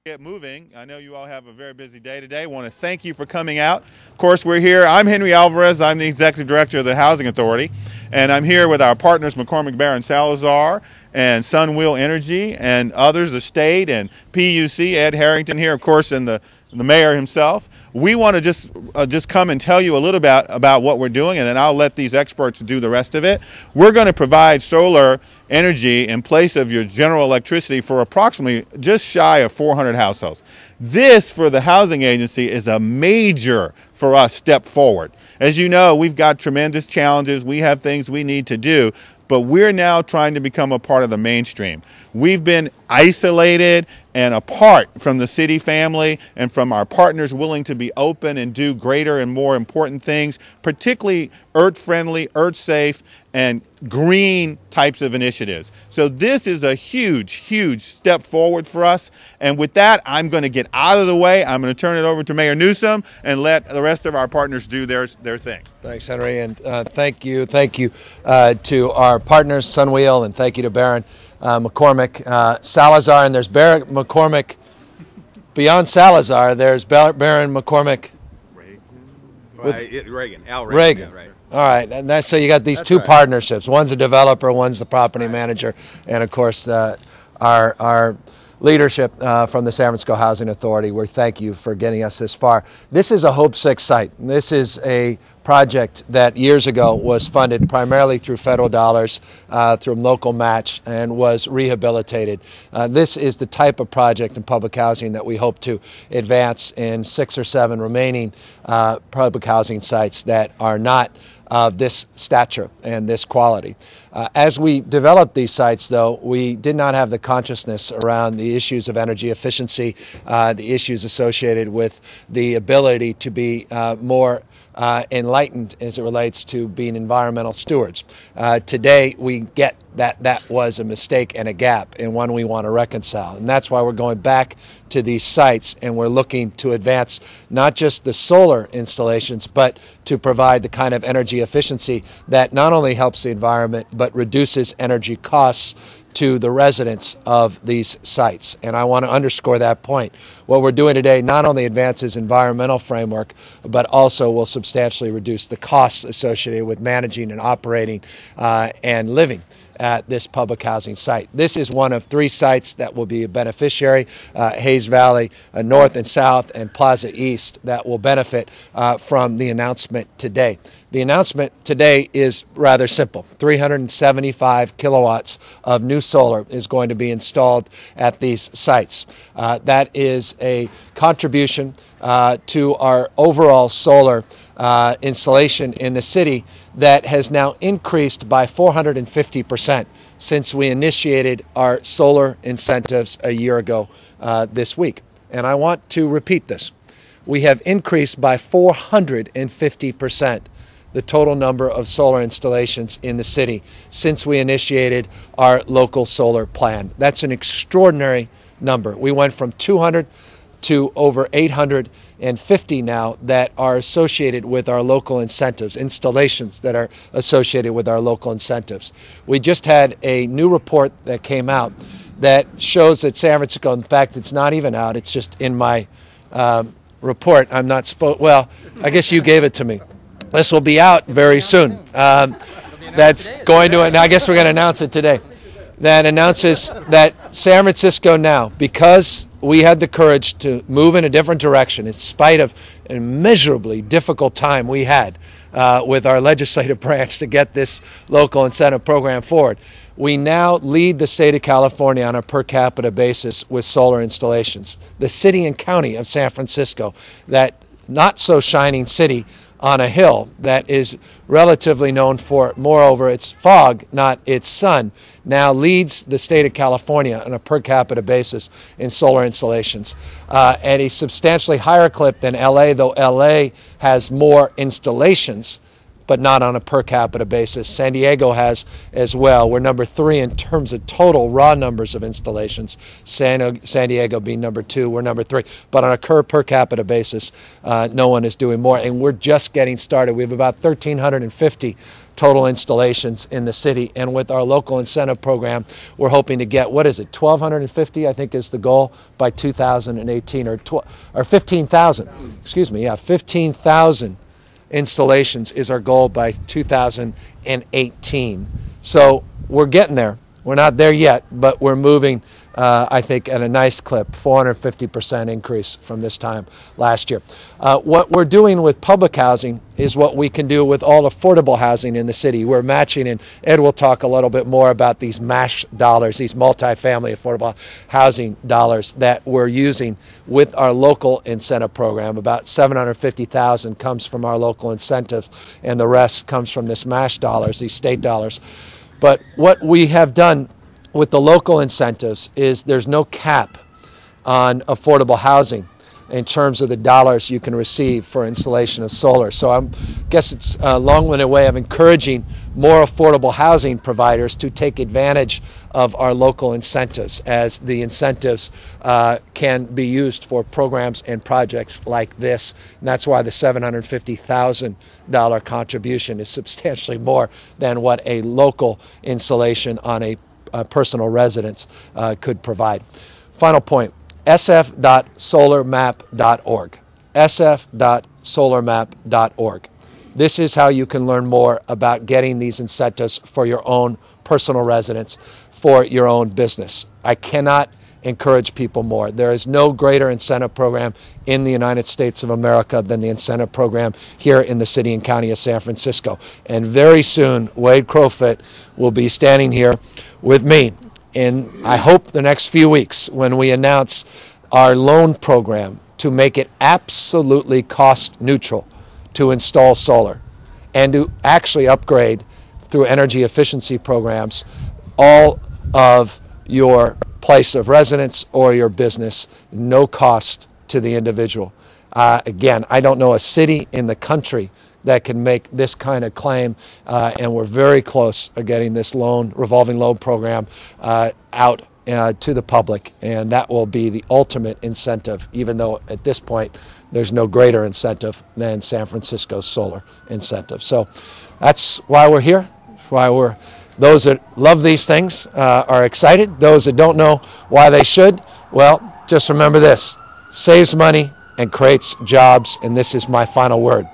Get moving. I know you all have a very busy day today. I want to thank you for coming out. Of course, we're here. I'm Henry Alvarez. I'm the Executive Director of the Housing Authority, and I'm here with our partners McCormick, Barron, Salazar, and Sunwheel Energy, and others, the state, and PUC, Ed Harrington here, of course, and the mayor himself. We want to just come and tell you a little bit about what we're doing, and then I'll let these experts do the rest of it. We're going to provide solar energy in place of your general electricity for approximately just shy of 400 households. This, for the housing agency, is a major, for us, step forward. As you know, we've got tremendous challenges. We have things we need to do, but we're now trying to become a part of the mainstream. We've been isolated and apart from the city family and from our partners willing to be open and do greater and more important things, particularly earth-friendly, earth-safe, and green types of initiatives. So this is a huge, huge step forward for us. And with that, I'm going to get out of the way. I'm going to turn it over to Mayor Newsom and let the rest of our partners do their thing. Thanks, Henry, and thank you to our partners, Sunwheel, and thank you to Barron McCormick, Salazar, and there's Barron McCormick. Beyond Salazar, there's Barron McCormick. Reagan. Al Reagan. Reagan. Yeah, right. All right, and that's so you got these two partnerships. One's a developer, one's the property manager, and of course our leadership from the San Francisco Housing Authority. We thank you for getting us this far. This is a Hope 6 site. This is a project that years ago was funded primarily through federal dollars, through local match, and was rehabilitated. This is the type of project in public housing that we hope to advance in 6 or 7 remaining public housing sites that are not of this stature and this quality. As we developed these sites, though, we did not have the consciousness around the issues of energy efficiency, the issues associated with the ability to be more enlightened as it relates to being environmental stewards. Today, we get that was a mistake and a gap, and one we want to reconcile. And that's why we're going back to these sites, and we're looking to advance not just the solar installations, but to provide the kind of energy efficiency that not only helps the environment, but reduces energy costs to the residents of these sites. And I want to underscore that point. What we're doing today not only advances environmental framework, but also will substantially reduce the costs associated with managing and operating and living at this public housing site. This is one of 3 sites that will be a beneficiary, Hayes Valley North and South and Plaza East, that will benefit from the announcement today. The announcement today is rather simple. 375 kilowatts of new solar is going to be installed at these sites. That is a contribution to our overall solar installation in the city that has now increased by 450% since we initiated our solar incentives a year ago this week. And I want to repeat this. We have increased by 450% the total number of solar installations in the city since we initiated our local solar plan. That's an extraordinary number. We went from 200 to over 850 now that are associated with our local incentives, installations that are associated with our local incentives. We just had a new report that came out that shows that San Francisco, in fact, it's not even out, it's just in my report. I'm not well, I guess you gave it to me. This will be out very soon. That's going to, and I guess we're going to announce it today. That announces that San Francisco now, because we had the courage to move in a different direction in spite of an immeasurably difficult time we had with our legislative branch to get this local incentive program forward. We now lead the state of California on a per capita basis with solar installations. The city and county of San Francisco, that not so shining city on a hill that is relatively known for, moreover, its fog, not its sun, now leads the state of California on a per capita basis in solar installations at a substantially higher clip than LA, though LA has more installations but not on a per capita basis. San Diego has as well. We're number 3 in terms of total raw numbers of installations. San Diego being number 2, we're number 3. But on a per capita basis, no one is doing more. And we're just getting started. We have about 1,350 total installations in the city. And with our local incentive program, we're hoping to get, 1,250, I think is the goal by 2018, or 15,000. Excuse me, 15,000 installations is our goal by 2018. So we're getting there. We're not there yet, but we're moving, I think, at a nice clip, 450% increase from this time last year. What we're doing with public housing is what we can do with all affordable housing in the city. We're matching, and Ed will talk a little bit more about these MASH dollars, these multifamily affordable housing dollars that we're using with our local incentive program. About $750,000 comes from our local incentives, and the rest comes from this MASH dollars, these state dollars. But what we have done with the local incentives is there's no cap on affordable housing in terms of the dollars you can receive for installation of solar. So I guess it's a long-winded way of encouraging more affordable housing providers to take advantage of our local incentives, as the incentives can be used for programs and projects like this. And that's why the $750,000 contribution is substantially more than what a local installation on a personal residence could provide. Final point. sf.solarmap.org. sf.solarmap.org. This is how you can learn more about getting these incentives for your own personal residence, for your own business. I cannot encourage people more. There is no greater incentive program in the United States of America than the incentive program here in the city and county of San Francisco. And very soon, Wade Crowfoot will be standing here with me in, I hope, the next few weeks when we announce our loan program to make it absolutely cost neutral to install solar and to actually upgrade through energy efficiency programs all of your place of residence or your business, no cost to the individual. Again, I don't know a city in the country that can make this kind of claim, and we're very close to getting this revolving loan program out to the public, and that will be the ultimate incentive, even though at this point there's no greater incentive than San Francisco's solar incentive. So that's why we're here, why those that love these things are excited. Those that don't know why they should, well, just remember this: saves money and creates jobs, and this is my final word.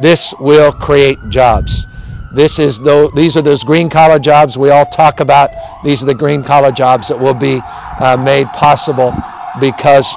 This will create jobs. These are those green-collar jobs we all talk about. These are the green-collar jobs that will be made possible because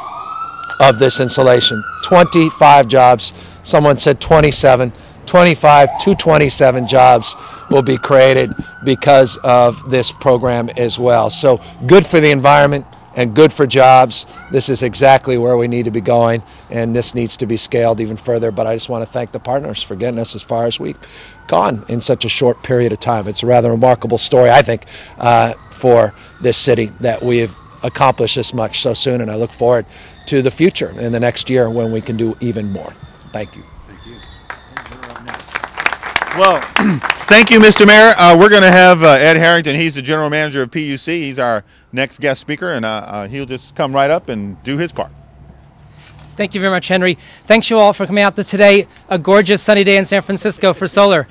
of this installation. 25 jobs. Someone said 27. 25 to 27 jobs will be created because of this program as well. So good for the environment and good for jobs. This is exactly where we need to be going, and this needs to be scaled even further. But I just want to thank the partners for getting us as far as we've gone in such a short period of time. It's a rather remarkable story, I think, for this city that we have accomplished this much so soon, and I look forward to the future in the next year when we can do even more. Thank you. Well, thank you, Mr. Mayor. We're going to have Ed Harrington. He's the general manager of PUC. He's our next guest speaker, and he'll just come right up and do his part. Thank you very much, Henry. Thanks you all for coming out today. A gorgeous sunny day in San Francisco for solar.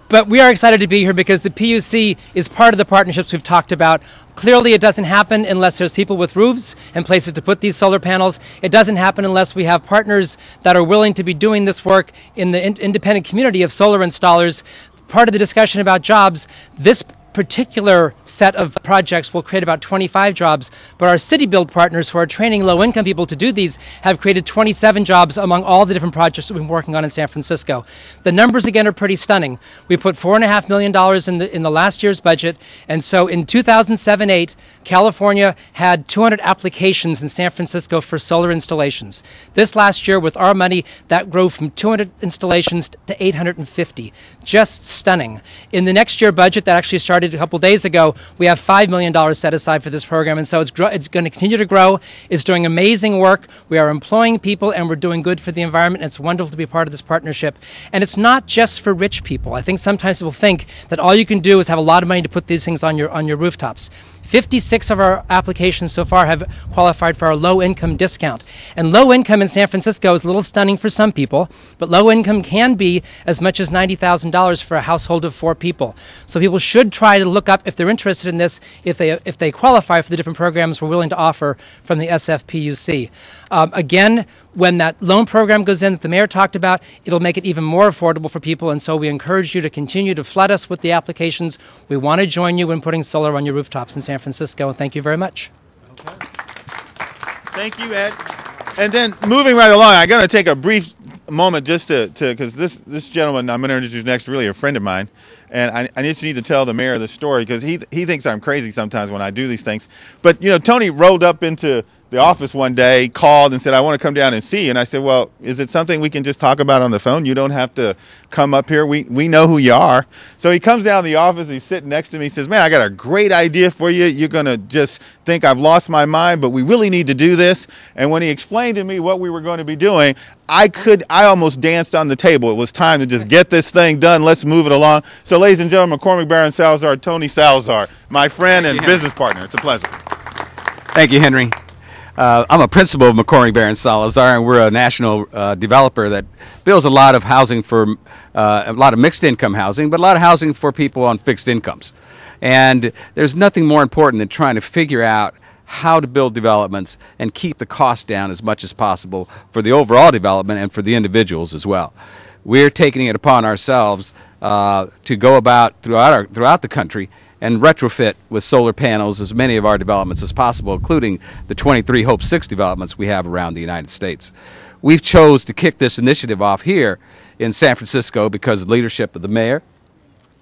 But we are excited to be here because the PUC is part of the partnerships we've talked about. Clearly, it doesn't happen unless there's people with roofs and places to put these solar panels. It doesn't happen unless we have partners that are willing to be doing this work in the independent community of solar installers. Part of the discussion about jobs, this particular set of projects will create about 25 jobs, but our city build partners who are training low-income people to do these have created 27 jobs among all the different projects that we've been working on in San Francisco. The numbers, again, are pretty stunning. We put $4.5 million in the last year's budget, and so in 2007-8, California had 200 applications in San Francisco for solar installations. This last year, with our money, that grew from 200 installations to 850. Just stunning. In the next year budget that actually started started a couple days ago, we have $5 million set aside for this program, and so it's going to continue to grow. It's doing amazing work. We are employing people, and we're doing good for the environment. It's wonderful to be part of this partnership. And it's not just for rich people. I think sometimes people think that all you can do is have a lot of money to put these things on your rooftops. 56 of our applications so far have qualified for our low-income discount. And low income in San Francisco is a little stunning for some people, but low income can be as much as $90,000 for a household of 4 people. So people should try to look up, if they're interested in this, if they qualify for the different programs we're willing to offer from the SFPUC. Again, when that loan program goes in that the mayor talked about, it'll make it even more affordable for people, and so we encourage you to continue to flood us with the applications. We want to join you in putting solar on your rooftops in San Francisco, and thank you very much. Okay. Thank you, Ed. And then moving right along, I'm going to take a brief moment just to because this gentleman I'm going to introduce next is really a friend of mine, and I just need to tell the mayor the story because he thinks I'm crazy sometimes when I do these things. But, you know, Tony rolled up into the office one day, called and said, I want to come down and see you. And I said, well, is it something we can just talk about on the phone? You don't have to come up here. We know who you are. So he comes down to the office. He's sitting next to me. He says, man, I got a great idea for you. You're going to just think I've lost my mind, but we really need to do this. And when he explained to me what we were going to be doing, I almost danced on the table. It was time to just get this thing done. Let's move it along. So ladies and gentlemen, McCormick Baron Salazar, Tony Salazar, my friend and business partner. It's a pleasure. Thank you, Henry. I'm a principal of McCormick Baron Salazar, and we're a national developer that builds a lot of housing for a lot of mixed income housing, but a lot of housing for people on fixed incomes. And there's nothing more important than trying to figure out how to build developments and keep the cost down as much as possible for the overall development and for the individuals as well. We're taking it upon ourselves to go about throughout the country and retrofit with solar panels as many of our developments as possible, including the 23 Hope 6 developments we have around the United States. We've chose to kick this initiative off here in San Francisco because of the leadership of the mayor.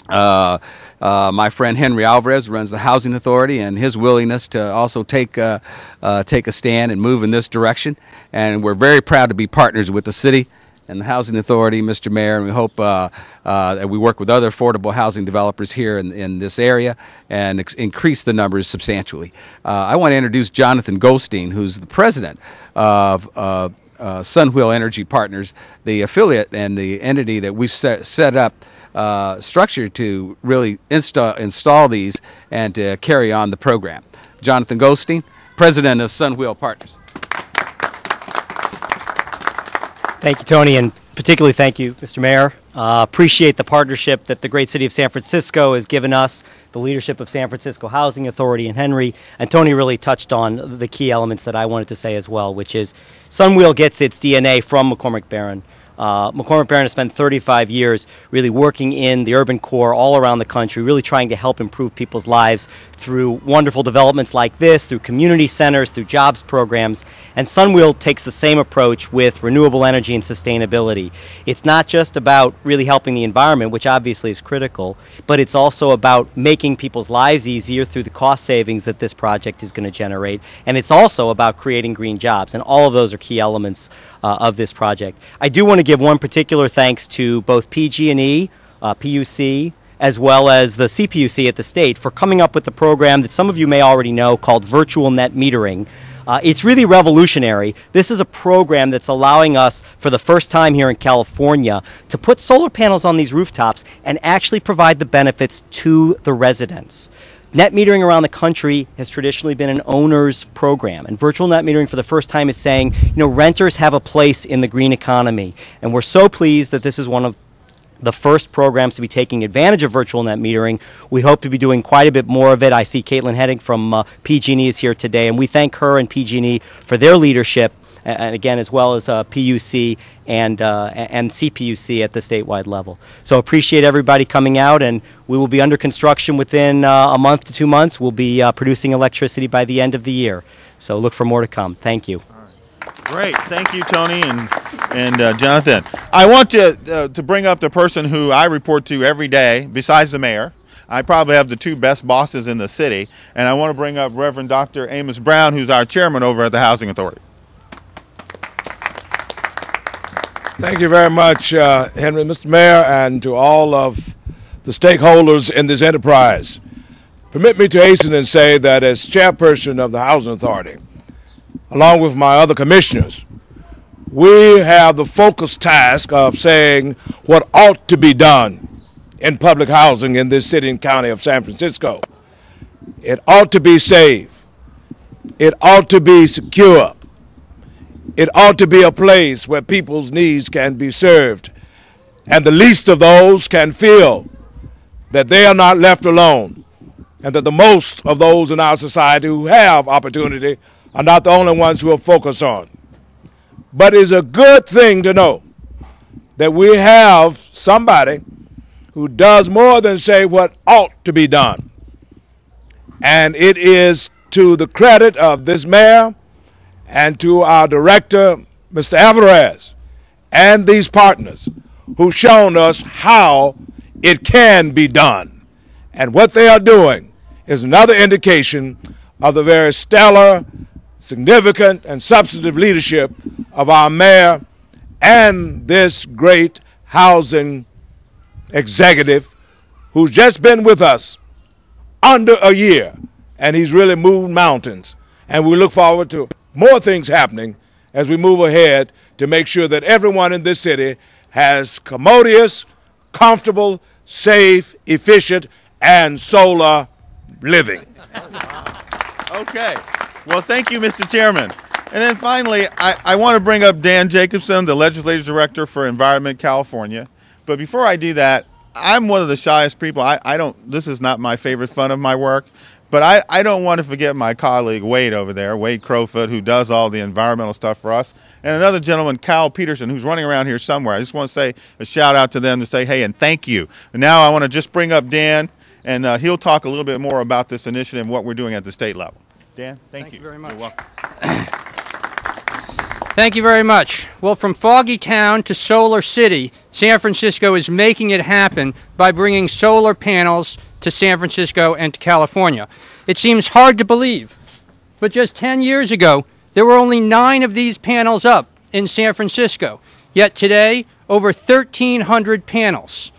My friend Henry Alvarez runs the Housing Authority, and his willingness to also take a stand and move in this direction. And we're very proud to be partners with the city and the Housing Authority, Mr. Mayor, and we hope that we work with other affordable housing developers here in this area and increase the numbers substantially. I want to introduce Jonathan Goldstein, who's the president of Sunwheel Energy Partners, the affiliate and the entity that we've set up structured to really install these and to carry on the program. Jonathan Goldstein, president of Sunwheel Partners. Thank you, Tony, and particularly thank you, Mr. Mayor. Appreciate the partnership that the great city of San Francisco has given us, the leadership of San Francisco Housing Authority and Henry, and Tony really touched on the key elements that I wanted to say as well, which is Sunwheel gets its DNA from McCormick Baron. McCormick Baron has spent 35 years really working in the urban core all around the country, really trying to help improve people's lives through wonderful developments like this, through community centers, through jobs programs. And Sunwheel takes the same approach with renewable energy and sustainability. It's not just about really helping the environment, which obviously is critical, but it's also about making people's lives easier through the cost savings that this project is going to generate. And it's also about creating green jobs. And all of those are key elements of this project. I do want to give one particular thanks to both PG&E, PUC, as well as the CPUC at the state for coming up with the program that some of you may already know called virtual net metering. It's really revolutionary. This is a program that's allowing us, for the first time here in California, to put solar panels on these rooftops and actually provide the benefits to the residents. Net metering around the country has traditionally been an owner's program, and virtual net metering for the first time is saying, you know, renters have a place in the green economy. And we're so pleased that this is one of the first programs to be taking advantage of virtual net metering. We hope to be doing quite a bit more of it. I see Caitlin Hedding from PG&E is here today, and we thank her and PG&E for their leadership, and again, as well as PUC and CPUC at the statewide level. So appreciate everybody coming out, and we will be under construction within a month to 2 months. We'll be producing electricity by the end of the year. So look for more to come. Thank you. Great. Thank you, Tony and Jonathan. I want to bring up the person who I report to every day, besides the mayor. I probably have the 2 best bosses in the city, and I want to bring up Reverend Dr. Amos Brown, who's our chairman over at the Housing Authority. Thank you very much, Henry, Mr. Mayor, and to all of the stakeholders in this enterprise. Permit me to hasten and say that as chairperson of the Housing Authority, along with my other commissioners, we have the focused task of saying what ought to be done in public housing in this city and county of San Francisco. It ought to be safe. It ought to be secure. It ought to be a place where people's needs can be served, and the least of those can feel that they are not left alone, and that the most of those in our society who have opportunity are not the only ones who are focused on. But it's a good thing to know that we have somebody who does more than say what ought to be done. And it is to the credit of this mayor and to our director, Mr. Alvarez, and these partners who've shown us how it can be done. And what they are doing is another indication of the very stellar, significant, and substantive leadership of our mayor and this great housing executive who's just been with us under a year, and he's really moved mountains. And we look forward to more things happening as we move ahead to make sure that everyone in this city has commodious, comfortable, safe, efficient, and solar living. Okay. Well, thank you, Mr. Chairman. And then finally, I want to bring up Dan Jacobson, the Legislative Director for Environment California. But before I do that, I'm one of the shyest people. This is not my favorite fun of my work, but I don't want to forget my colleague Wade over there, Wade Crowfoot, who does all the environmental stuff for us, and another gentleman, Kyle Peterson, who's running around here somewhere. I just want to say a shout out to them to say, hey, and thank you. And now I want to just bring up Dan, and he'll talk a little bit more about this initiative and what we're doing at the state level. Dan, thank you. Very much. You're welcome. Thank you very much. Well, from Foggy Town to Solar City, San Francisco is making it happen by bringing solar panels to San Francisco and to California. It seems hard to believe, but just 10 years ago, there were only 9 of these panels up in San Francisco. Yet today, over 1,300 panels.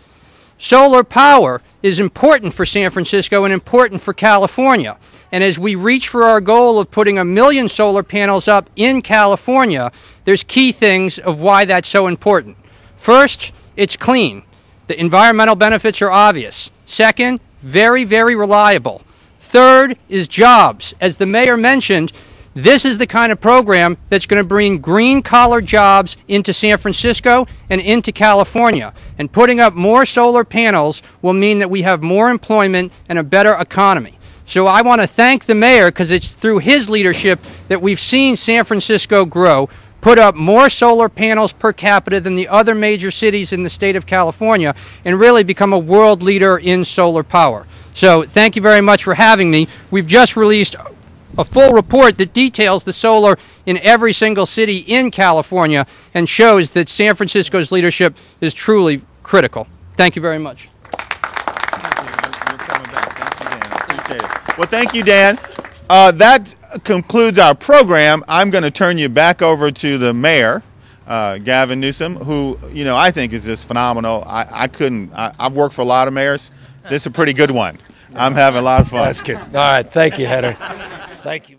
Solar power is important for San Francisco and important for California. And as we reach for our goal of putting 1 million solar panels up in California, there's key things of why that's so important. First, it's clean. The environmental benefits are obvious. Second, very, very reliable. Third is jobs. As the mayor mentioned, this is the kind of program that's going to bring green-collar jobs into San Francisco and into California. And putting up more solar panels will mean that we have more employment and a better economy. So I want to thank the mayor, because it's through his leadership that we've seen San Francisco grow, put up more solar panels per capita than the other major cities in the state of California, and really become a world leader in solar power. So thank you very much for having me. We've just released a full report that details the solar in every single city in California and shows that San Francisco's leadership is truly critical. Thank you very much. Well, thank you, Dan. That concludes our program. I'm going to turn you back over to the mayor, Gavin Newsom, who, I think is just phenomenal. I've worked for a lot of mayors. This is a pretty good one. I'm having a lot of fun. That's good. All right. Thank you, Henry. Thank you.